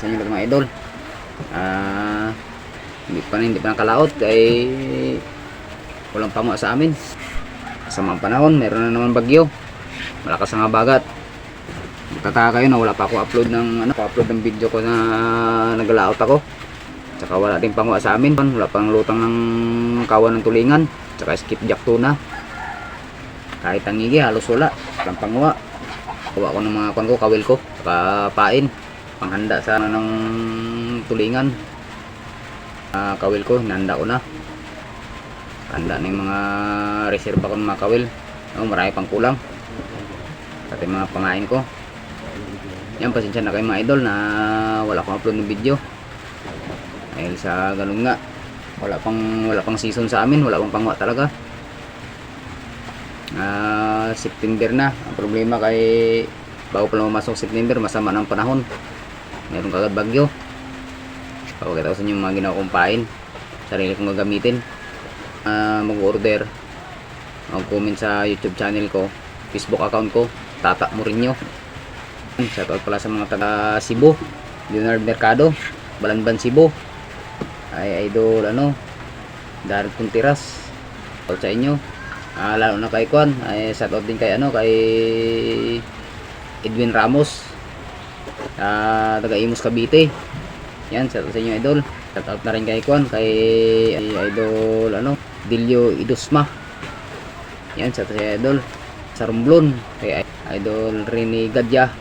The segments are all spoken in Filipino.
sa inyo mga idol. Hindi pa nakalaot ay walang pango sa amin. Kasamang panahon, meron na naman bagyo. Malakas ang habagat. Magtataka kayo na wala pa ako upload ng video ko na naglalaot ako. Tsaka wala ding pango sa amin. Wala pang lutang ng kawan ng tulingan. Tsaka skip jack tuna. Kahit ang igi, halos wala. Walang panguha. Kuha ko ng mga kwan ko, kawil ko. Tsaka pain. Panghanda sa ng tulingan. Kawil ko, hinanda ko na. Handa na yung mga reserva ko ng mga kawil. Marami pang kulang. Pati mga pangain ko. Yan, pasensya na kayo mga idol na wala akong upload ng video. Dahil sa ganun nga, wala pang season sa amin, wala pang pangwa talaga. September na. Ang problema kay bago pa lang pumasok September, masama ng panahon. Meron kagad bagyo. Pagkakita ko sa inyo mga ginawa kong pain, sarili kong gagamitin. Mag-order, mag-comment sa YouTube channel ko, Facebook account ko, Tata Murinyo. Shoutout pala sa mga taga Cebu, Leonard Mercado, Balanban Cebu. Ay idol Darren Puntiras. Shoutout sa inyo. Lalo na kay Kwan, ay shoutout din kay kay Edwin Ramos, taga Imus Cavite. Yan, shoutout sa inyo idol. Shoutout na rin kay Kwan, kay idol Dilio Idusma. Yan, shoutout sa idol. Sa Romblon, kay idol Rene Gadya.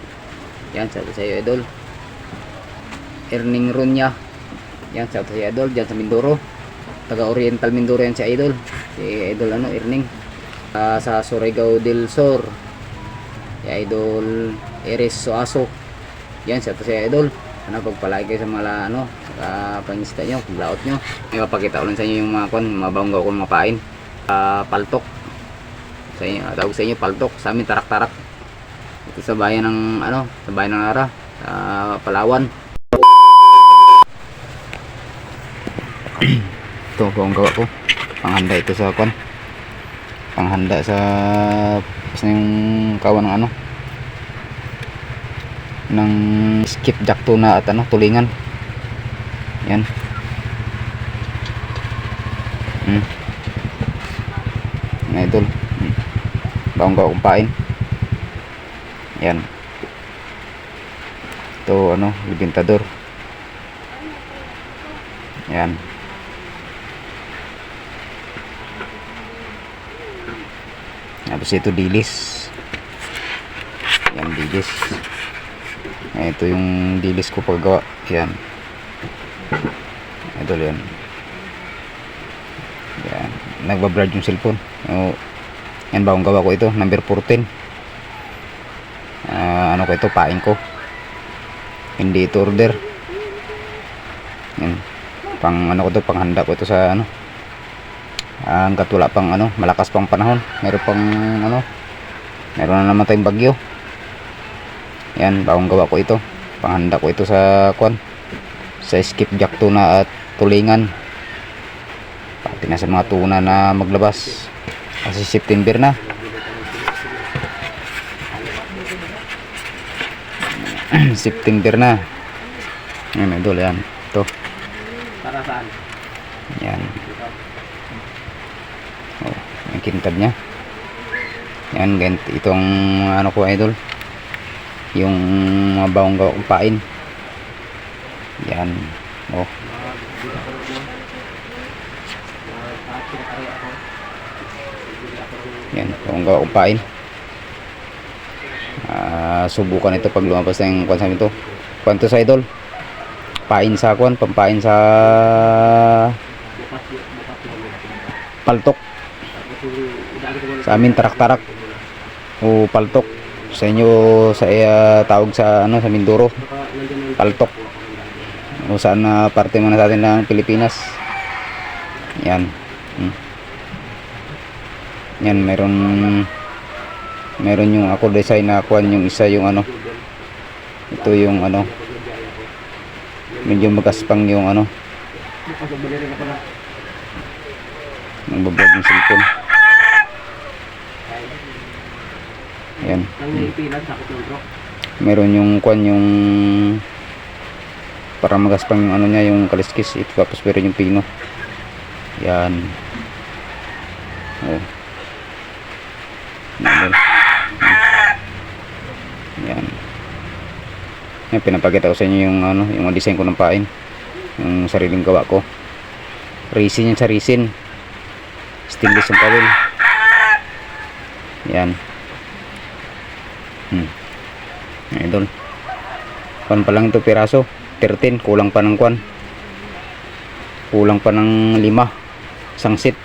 Yan, shoutout sa iyo idol. Erning Runya. Yan, shoutout sa iyo idol diyan sa Mindoro. Taga Oriental Mindoro yan si idol. Si idol Erning. Sa Surigao del Sur, si idol Eres Soaso. Yan, shoutout sa iyo idol. Pagpalagi kayo sa mga pangista nyo, laot nyo. Ipapakita ko lang sa inyo yung mga mabanggaw ko mga pain. Paltok sa inyo, tawag sa inyo paltok, sa amin tarak-tarak. Ito sa bayan ng sa bayan ng Nara, sa Palawan. Ito ang gawa ko, panghanda ito sa panghanda sa yung kawan ng ng skip jack tuna at tulingan. Yan. Mga idol, bagong gawa kong pain. Yan. Ito libintador. Yan. Tapos ito dilis. Yan, dilis. Ito yung dilis ko paggawa. Yan. Ito yan. Yan. Nagbabrad yung cellphone. Yan, bagong gawa ko ito. Number 14. Ko ito, pain ko. Hindi ito order. Yan. Ko ito, panghanda ko ito sa hanggat wala pang malakas pang panahon. Meron na naman tayong bagyo. Yan, bagong gawa ko ito. Panghanda ko ito sa sa skip jack tuna at tulingan. Pati na sa mga tuna na maglabas. Kasi September na. September na. Yan, idol, yan. Ito. Para saan? Yan. Yung kintad niya. Yan, ganito. Itong ko idol. Yung bagong gawa kong pain. Yan. Yan, bagong gawa kong pain. Subukan ito pag lumabas na yung kwansa nito. Kwanto sa idol, pain sa pampain sa paltok. Sa amin tarak-tarak o paltok. Sa inyo sa tawag sa sa Mindoro, paltok. O saan na parte muna sa atin ng Pilipinas. Yan. Yan, meron yung ako design na yung isa yung ito yung medyo magaspang yung nagbablog yung cellphone. Yan. Meron yung yung para magaspang yung ano niya, yung kaliskis. Ito tapos pero yung pino. Yan. Oh. Yan. Yan, pinapakita ko sa inyo yung ano, yung design ko ng pain. Yung sariling gawa ko. Resin yan sa resin. Stainless yung kawil. Yan. Idol. Kwan pa lang ito piraso. 13. Kulang pa ng kwan. Kulang pa ng 5. Isang set.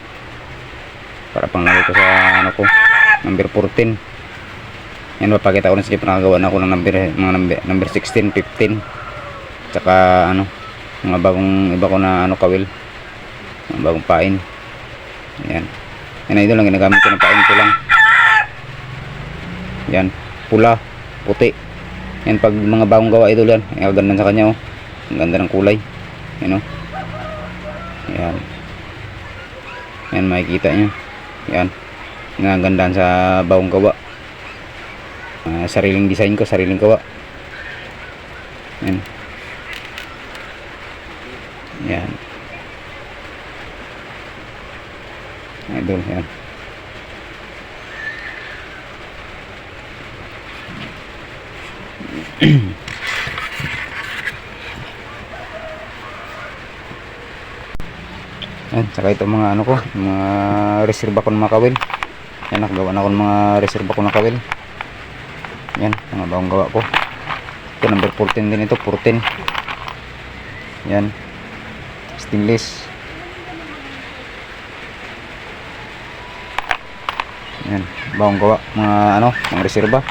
Para pang lagay ko sa ano ko. Number 14. Yan, mapakita ko na sige pinakagawa na ako ng number 16, 15. Tsaka ano, mga bagong iba ko na ano kawil. Mga bagong pain. Yan. Yan idol, ang ginagamit ko ng pain ko lang. Yan, pula, puti. Yan, pag mga bagong gawa idol yan. Ang ganda sa kanya oh. Ang ganda ng kulay. Yan oh. Yan. Yan, makikita nyo. Yan. Ang ganda sa bagong gawa. Sariling design ko, sariling gawa. Yan. Yan. Idol, yan. Yan, saka ito mga ano ko, mga reserva ko ng mga kawil. Yan, nakagawa na ako ng mga reserva ko ng kawil. Yan, mga bagong gawa ko. Ito, number 14 din ito, 14. Yan. Stainless. Yan, bagong gawa. Mga ano, mga reserva.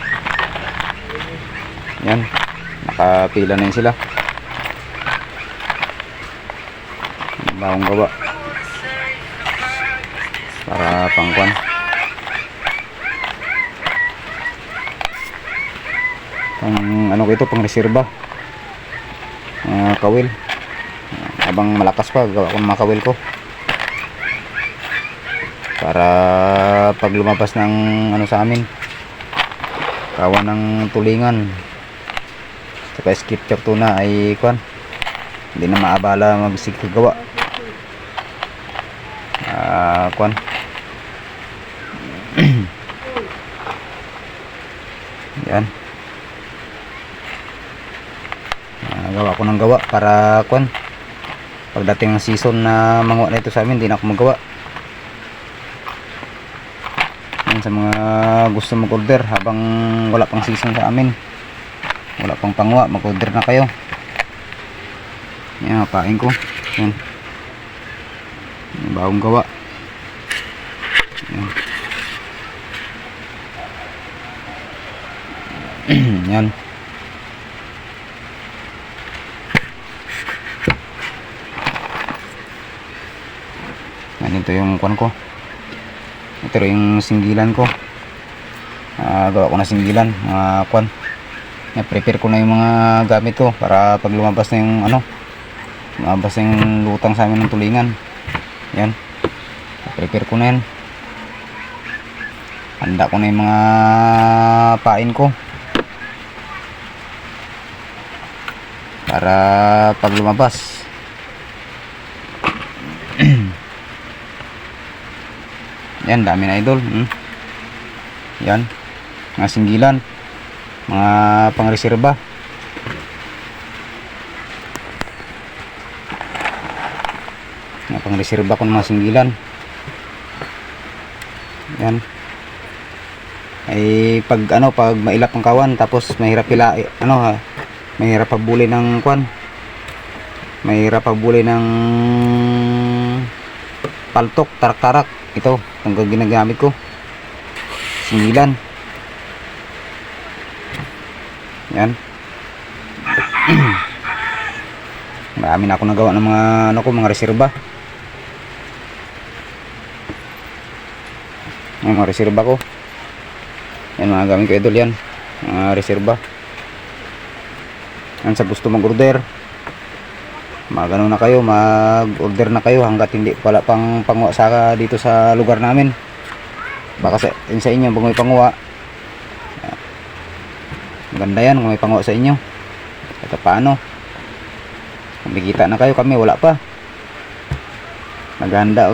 Yan. Nakapila na yun sila. Bagong gawa. Para pangkuan. Pang ano ko ito, pang reserba. Kawil. Habang malakas pa, gawa ko ng mga kawil ko. Para pag lumabas ng ano sa amin, kawan ng tulingan. Saka skip chop tuna ay kuan. Hindi na maabala magsigagawa. Kuan. Yan. Gawa ko ng gawa para kuan. Pagdating ng season na manguha na ito sa amin, hindi na ako magawa. Yan, sa mga gusto mag-order habang wala pang season sa amin, wala pang panguha, mag-order na kayo. Yan, pain ko. Yan. Bagong gawa. Yan. Yan. Yan, ito yung kuan ko. Ito yung singgilan ko. Gawa ko na singgilan, mga kuan. Prepare ko na yung mga gamit ko para pag lumabas na yung ano, lumabas na yung lutang sa amin ng tulingan. Yan. Prepare ko na yan. Handa ko na yung mga pain ko. Para pag lumabas. Yan, dami na idol. Yan. Mga singgilan. Mga pangreserba. Mga pangreserba ko ng mga singgilan. Yan. Ay pag ano, pag mailap ang kawan tapos mahirap pila ano ha, mahirap pagbuli ng kwan. Mahirap pagbuli ng paltok, tarak-tarak. Ito, ang ginagamit ko. Singgilan. Yan. Marami na ako nagawa ng mga ano ko, mga reserba. Mga reserba ko. Yan, mga gamit ko idol yan. Mga reserba. Yan, sa gusto mag-order, magano na kayo, mag-order na kayo hanggat hindi wala pang panguha sa dito sa lugar namin. Baka sa inyo pag may panguha, ganda yan kung may panguha sa inyo. Ito paano Kumikita na kayo, kami wala pa. Naghahanda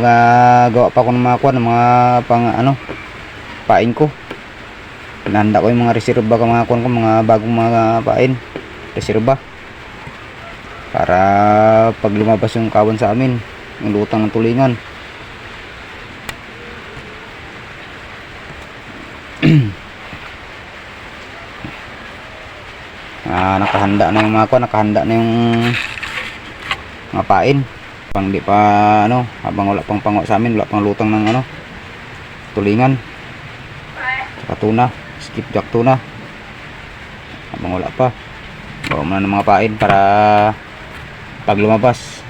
gawa pa ako ng mga kuwan, ng mga pang ano, pain ko. Pinahanda ko yung mga reserba ko, mga kuwan ko, mga bagong mga pain, reserba. Para pag lumabas yung kawan sa amin, yung lutang ng tulingan. Nakahanda na yung mga kuwan, nakahanda na yung mga pain. Pang di pa ano, habang wala pang pango sa amin, wala pang lutang ng ano, tulingan. Saka tuna, skipjack tuna. Habang wala pa, gawa muna ng mga pain para pag lumabas,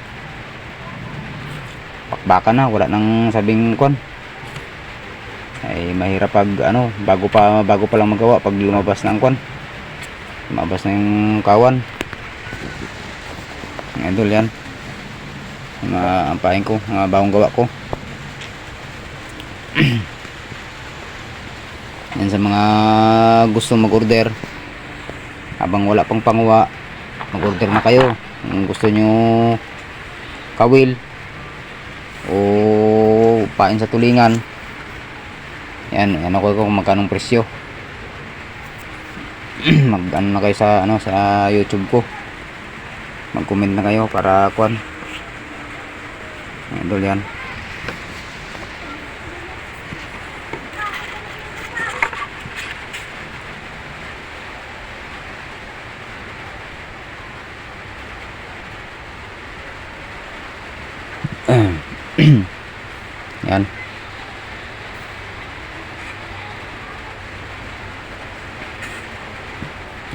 pakbaka na, wala nang sabing kwan. Ay mahirap pag ano, bago pa lang magawa, pag lumabas na ang kwan, lumabas na yung kawan. Ang idol yan, mga ampahin ko, mga bagong gawa ko. Yan sa mga gusto mag-order, habang wala pang panguha, mag-order na kayo. Kung gusto nyo kawil o pain sa tulingan, yan, ano ko kung magkanong presyo. Mag ano na kayo sa ano, sa YouTube ko, mag-comment na kayo para kuan. Idol yan. Yan.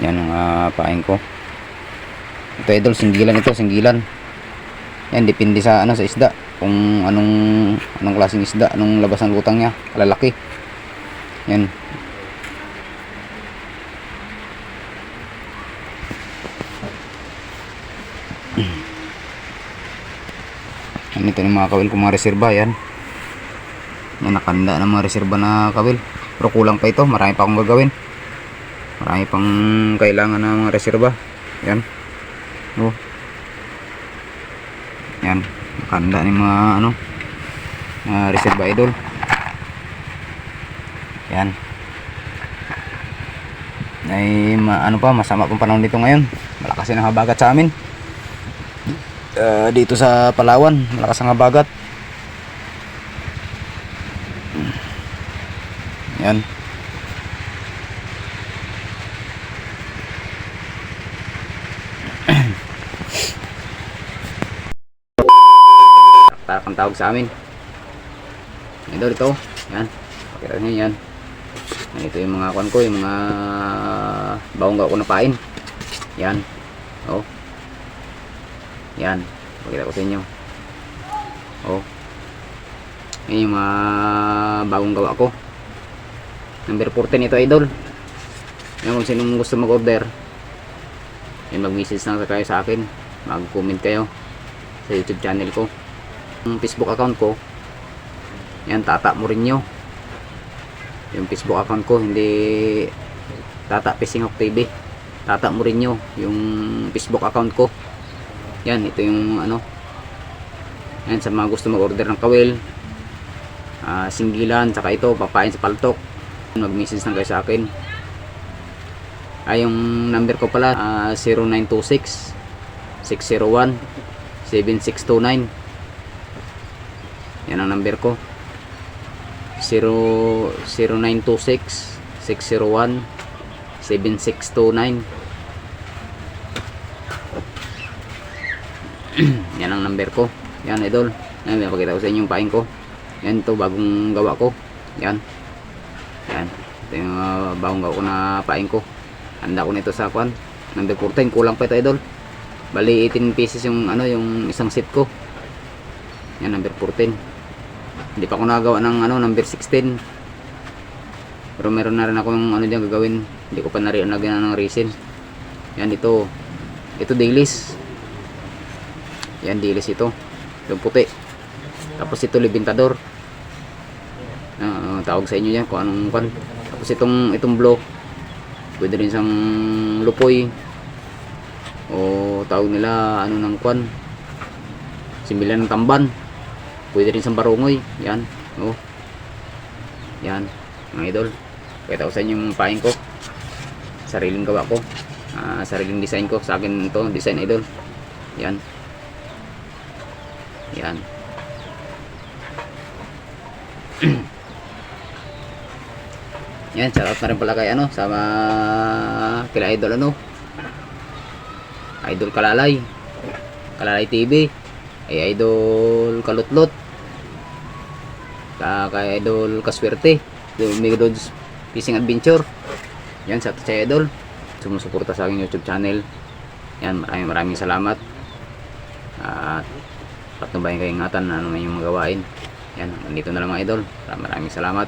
Yan ang pain ko. Ito idol, singgilan ito, singgilan. Yan, depende sa ano, sa isda. Kung anong klaseng isda, anong labas ng lutang niya, kalalaki. Yan. Yan, ito yung mga kawil kong mga reserba. Yan. Yan, nakanda ng mga reserba na kawil. Pero kulang pa ito, marami pa akong gagawin. Marami pang kailangan ng mga reserba. Yan. Oh. Yan, nakanda ng mga ano, reserba idol. Yan. Ay ano pa, masama pang panahon dito ngayon. Malakas ang habagat sa amin. Dito sa Palawan, malakas ang habagat. Yan. Takang tawag sa amin. Ito dito. Yan. Pakita nyo yan. Yan, ito yung mga kuwan ko, yung mga bawangga ko na pain. Yan. Oh. Yan. Pakita ko sa inyo. Oh. Yan yung mga bagong gawa ko. Number 14 ito idol. Yan, kung sinong gusto mag-order, yan, mag-message lang kayo sa akin. Mag-comment kayo sa YouTube channel ko. Yung Facebook account ko, yan, Tata Morinho. Yung Facebook account ko, hindi Tata Pisingok TV, Tata Morinho yung Facebook account ko. Yan, ito yung ano, yan, sa mga gusto mag-order ng kawil, singgilan, saka ito, papain sa paltok, mag-message lang kayo sa akin. Yung number ko pala, 0926 601 7629. Yan ang number ko, 0926 601 7629. Yan ang number ko. Yan idol, yan, pakita ko sa inyo yung pain ko. Yan, ito bagong gawa ko. Yan. Yan, ito yung bagong gawa ko na pain ko. Handa ko nito sa kwan, number 14. Kulang pa ito idol, bali 18 pieces yung ano, yung isang set ko. Yan, number 14. Hindi pa ako nagawa ng ano, number 16. Pero meron na rin ako yung ano diyan gagawin. Hindi ko pa nalagyan ng resin. Yan, ito dailies. Yan, dailies ito. Yung puti. Tapos ito libintador. Tawag sa inyo yan kung anong kan. Tapos itong blow. Pwede rin sang lupoy. o tawag nila ano ng kwan, simbilan ng tamban, pwede rin sa barungoy. Yan, oh, yan mga idol. Pakita ko sa inyo yung pain ko, sariling gawa ko, sariling design ko. Sa akin ito design idol. Yan, yan. Yan, shoutout na rin pala kay ano, sa kila idol ano, Idol Kalalay, Kalalay TV, ay Idol Kalutlot, kay Idol Kaswerte, Migodods Fishing Adventure. Yan, shoutout sa idol, sumusuporta sa aking YouTube channel. Yan, maraming salamat. At patnubayan kayong ingatan na ano man yung magawain. Yan, nandito na lang mga idol. Maraming salamat.